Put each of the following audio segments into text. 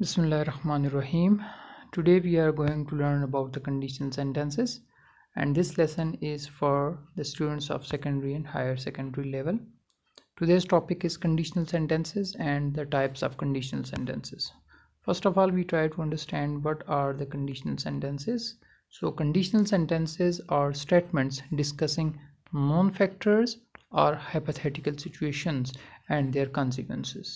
Bismillahirrahmanirrahim. Today we are going to learn about the conditional sentences, and this lesson is for the students of secondary and higher secondary level. Today's topic is conditional sentences and the types of conditional sentences. First of all, we try to understand what are the conditional sentences. So conditional sentences are statements discussing known factors or hypothetical situations and their consequences.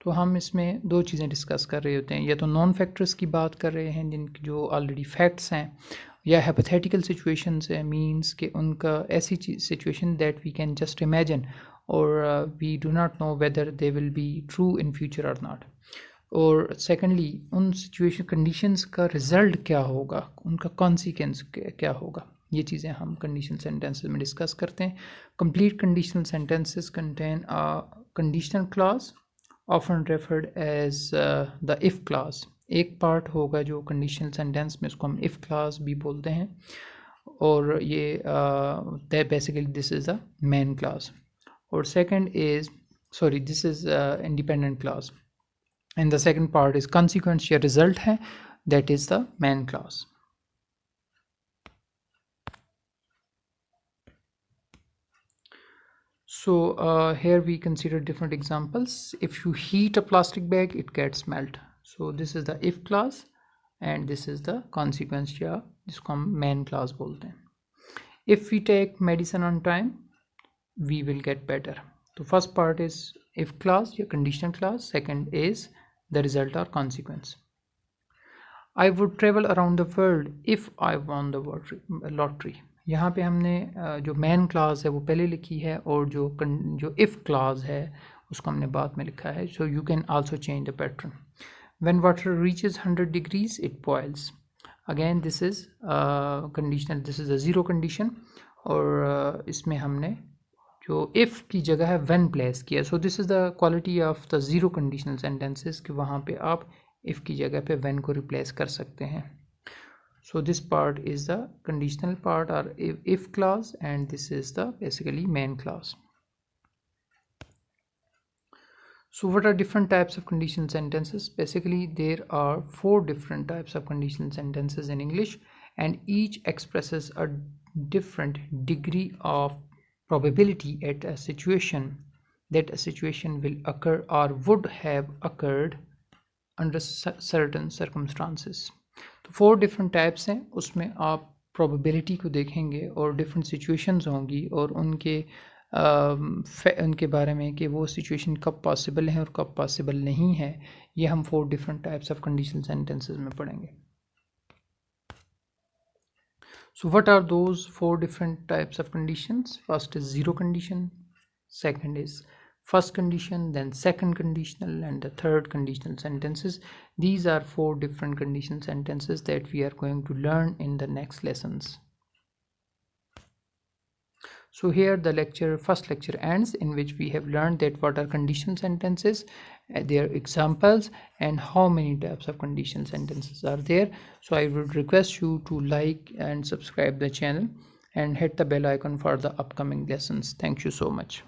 तो हम इसमें दो चीज़ें discuss कर रहे होते हैं, या तो नॉन फैक्टर्स की बात कर रहे हैं जिनकी जो ऑलरेडी फैक्ट्स हैं, या हाइपोथेटिकल सिचुएशंस है, मींस कि उनका ऐसी situation that we can just imagine और we do not know whether they will be true in future और नॉट। और सेकेंडली उन सिचुएशन कंडीशंस का रिजल्ट क्या होगा, उनका कॉन्सिक्वेंस क्या होगा, ये चीज़ें हम कंडीशनल सेंटेंसेस में डिस्कस करते हैं। Complete conditional sentences contain a conditional clause often referred as the if clause। एक पार्ट होगा जो कंडीशनल सेंटेंस में, उसको हम if clause भी बोलते हैं, और ये basically this is the main clause. और second is this is independent clause, and the second part is consequence या रिजल्ट है, that is the main clause. So here we consider different examples. If you heat a plastic bag, it gets melt. So this is the if clause and this is the consequence या जिसको हम main clause बोलते हैं। If we take medicine on time, we will get better. तो first part is if clause या conditional clause, second is the result or consequence. I would travel around the world if I won the lottery. यहाँ पे हमने जो main class है वो पहले लिखी है, और जो इफ़ क्लास है उसको हमने बाद में लिखा है। So you can also change the pattern. When water reaches 100 degrees it boils. Again this is conditional, this is a zero condition, और इसमें हमने जो इफ़ की जगह है व्हेन प्लेस किया। So this is the quality of the zero conditional sentences कि वहाँ पे आप इफ़ की जगह पे व्हेन को रिप्लेस कर सकते हैं। So this part is the conditional part or if clause, and this is the basically main clause. So what are different types of conditional sentences? Basically there are 4 different types of conditional sentences in English, and each expresses a different degree of probability at a situation that a situation will occur or would have occurred under certain circumstances. तो 4 different types हैं, उसमें आप probability को देखेंगे और different situations होंगी और उनके बारे में कि वो सिचुएशन कब पॉसिबल है और कब पॉसिबल नहीं है, ये हम 4 different types of conditional sentences में पढ़ेंगे। So what are those 4 different types of conditions? First is zero condition, second is first condition, then second conditional, and the third conditional sentences. These are 4 different conditional sentences that we are going to learn in the next lessons. So here the first lecture ends, in which we have learned that what are conditional sentences, their examples, and how many types of conditional sentences are there. So I would request you to like and subscribe the channel and hit the bell icon for the upcoming lessons. Thank you so much.